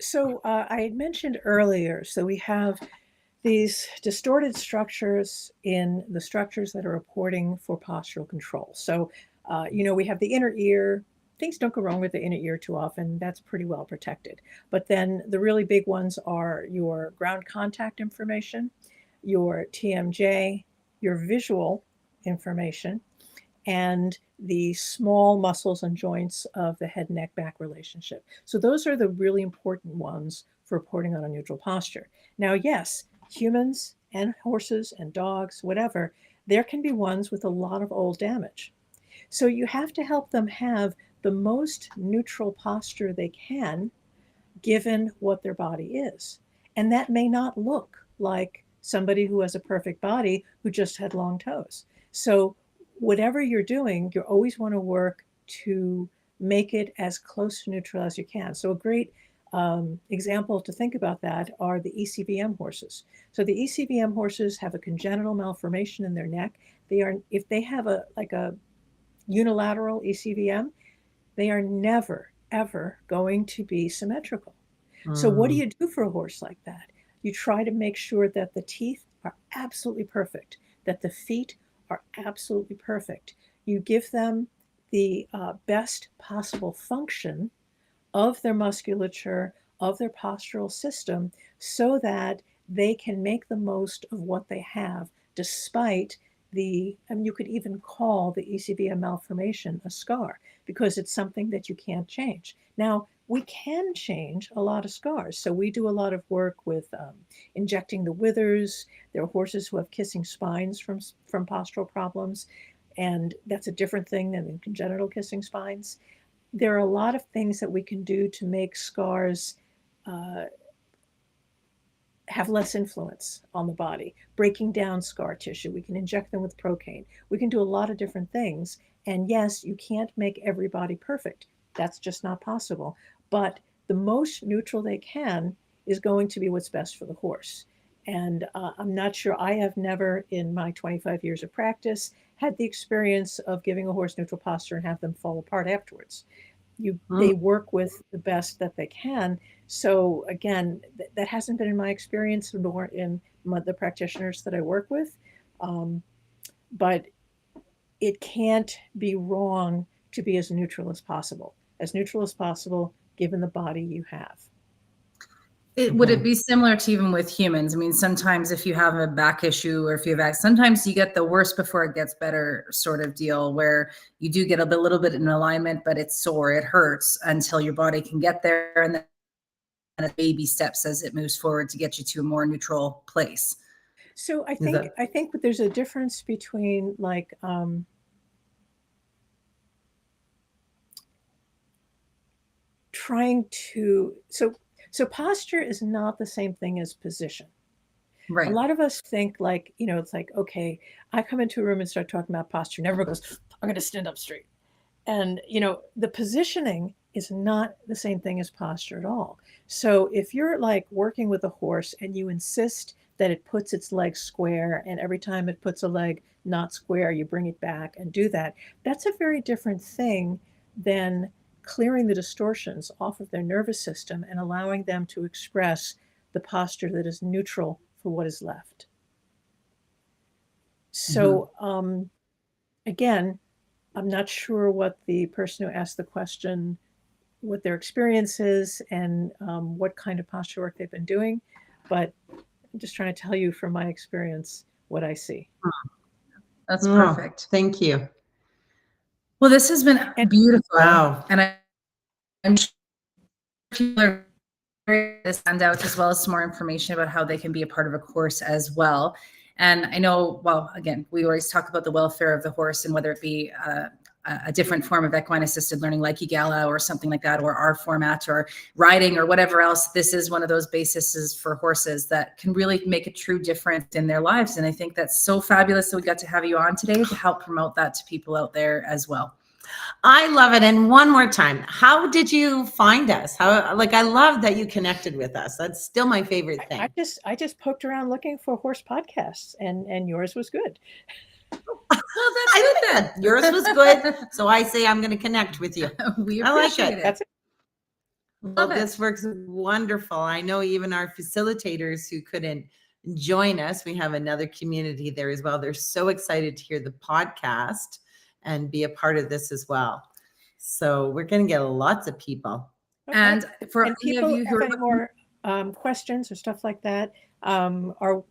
Speaker 3: So I had mentioned earlier, so we have these distorted structures in the structures that are reporting for postural control. So, we have the inner ear. Things don't go wrong with the inner ear too often. That's pretty well protected. But then the really big ones are your ground contact information, your TMJ, your visual information, and the small muscles and joints of the head, neck, back relationship. So those are the really important ones for reporting on a neutral posture. Now, yes, humans and horses and dogs, whatever, there can be ones with a lot of old damage. So you have to help them have the most neutral posture they can, given what their body is. And that may not look like somebody who has a perfect body who just had long toes. So whatever you're doing, you always want to work to make it as close to neutral as you can. So a great example to think about that are the ECVM horses. So the ECVM horses have a congenital malformation in their neck. If they have a unilateral ECVM, they are never, ever going to be symmetrical. So what do you do for a horse like that? You try to make sure that the teeth are absolutely perfect, that the feet are absolutely perfect. You give them the best possible function of their musculature, of their postural system, so that they can make the most of what they have, despite you could even call the ECVM malformation a scar because it's something that you can't change. Now, we can change a lot of scars. So we do a lot of work with injecting the withers. There are horses who have kissing spines from postural problems, and that's a different thing than congenital kissing spines. There are a lot of things that we can do to make scars have less influence on the body, breaking down scar tissue. We can inject them with procaine. We can do a lot of different things. And yes, you can't make everybody perfect. That's just not possible. But the most neutral they can is going to be what's best for the horse. And I'm not sure, I have never in my 25 years of practice had the experience of giving a horse neutral posture and have them fall apart afterwards. they work with the best that they can. So again, that hasn't been in my experience, nor in the practitioners that I work with. But it can't be wrong to be as neutral as possible, given the body you have.
Speaker 2: Would it be similar to even with humans? I mean, sometimes if you have a back issue or if you have, sometimes you get the worst before it gets better sort of deal, where you do get a little bit in alignment, but it's sore, it hurts until your body can get there, and then baby steps as it moves forward to get you to a more neutral place.
Speaker 3: So I think there's a difference between like trying to so posture is not the same thing as position.
Speaker 2: Right.
Speaker 3: A lot of us think like, it's like, okay, I come into a room and start talking about posture, and everyone goes, I'm going to stand up straight. And, the positioning is not the same thing as posture at all. So if you're like working with a horse and you insist that it puts its leg square, and every time it puts a leg not square, you bring it back and do that, that's a very different thing than clearing the distortions off of their nervous system and allowing them to express the posture that is neutral for what is left. So again, I'm not sure what the person who asked the question, what their experience is, and what kind of posture work they've been doing, but I'm just trying to tell you from my experience what I see.
Speaker 2: That's perfect.
Speaker 1: Thank you.
Speaker 2: Well, this has been beautiful.
Speaker 1: Wow.
Speaker 2: And I'm sure people are to send out, as well as some more information about how they can be a part of a course as well. And I know, well, again, we always talk about the welfare of the horse, and whether it be a different form of equine assisted learning like EGALA or something like that, or our format, or riding, or whatever else. This is one of those bases for horses that can really make a true difference in their lives. And I think that's so fabulous that we got to have you on today to help promote that to people out there as well.
Speaker 1: I love it. And one more time, how did you find us? I love that you connected with us. That's still my favorite thing.
Speaker 3: I just poked around looking for horse podcasts, and yours was good.
Speaker 1: Well, I like that. Yours was good. So I say I'm going to connect with you.
Speaker 2: We
Speaker 1: appreciate
Speaker 2: it.
Speaker 3: That's it.
Speaker 1: Well, this works wonderful. I know even our facilitators who couldn't join us, we have another community there as well. They're so excited to hear the podcast and be a part of this as well. So we're going to get lots of people.
Speaker 3: Okay.
Speaker 2: And for
Speaker 3: and
Speaker 2: any
Speaker 3: people
Speaker 2: of you who
Speaker 3: have
Speaker 2: are
Speaker 3: any more questions or stuff like that, our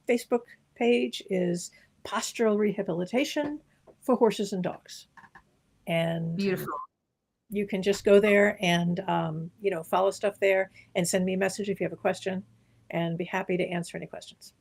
Speaker 3: Facebook page is Postural Rehabilitation for Horses and Dogs. And
Speaker 2: beautiful.
Speaker 3: You can just go there and follow stuff there and send me a message if you have a question, and be happy to answer any questions.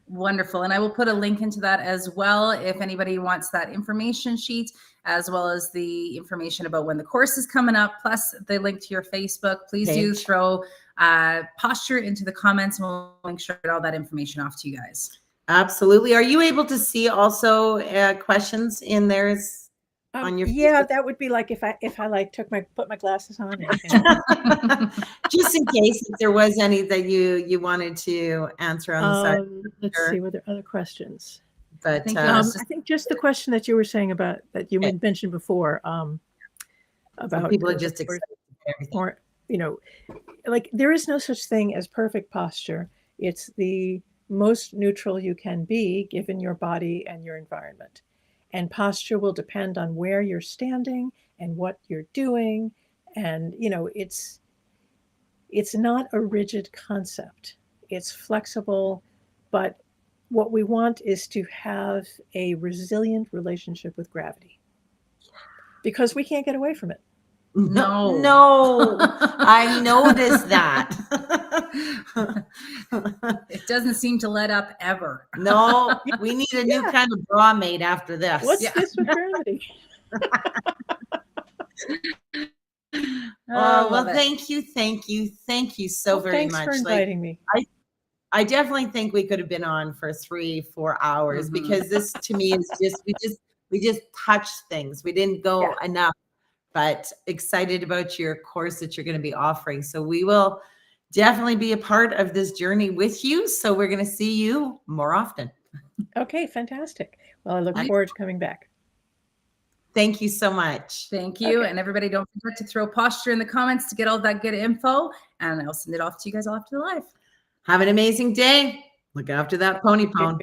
Speaker 2: Wonderful. And I will put a link into that as well if anybody wants that information sheet, as well as the information about when the course is coming up, plus the link to your Facebook. Please do throw posture into the comments, and we'll make sure to get all that information off to you guys.
Speaker 1: Absolutely. Are you able to see also questions in there on your Facebook?
Speaker 3: That would be like if I like put my glasses on and
Speaker 1: just in case if there was any that you wanted to answer on the side.
Speaker 3: Let's see, were there other questions?
Speaker 1: But
Speaker 3: I think just the question that you were saying about that you mentioned before, about
Speaker 1: people are just excited for everything.
Speaker 3: Or like there is no such thing as perfect posture. It's the most neutral you can be given your body and your environment. And posture will depend on where you're standing and what you're doing. And, it's not a rigid concept. It's flexible, but what we want is to have a resilient relationship with gravity, because we can't get away from it.
Speaker 1: No, I noticed that.
Speaker 2: It doesn't seem to let up ever.
Speaker 1: No, we need a new kind of bra made after this.
Speaker 3: What's this with gravity?
Speaker 1: Well, thank you so very much.
Speaker 3: Thanks for inviting me.
Speaker 1: I definitely think we could have been on for 3-4 hours, because this to me is we just touched things. We didn't go enough. But excited about your course that you're going to be offering. So we will definitely be a part of this journey with you. So we're going to see you more often.
Speaker 3: Okay, fantastic. Well, I look forward to coming back.
Speaker 1: Thank you so much.
Speaker 2: Thank you.
Speaker 3: Okay.
Speaker 2: And everybody, don't forget to throw posture in the comments to get all that good info. And I'll send it off to you guys all after the live.
Speaker 1: Have an amazing day. Look after that pony pone.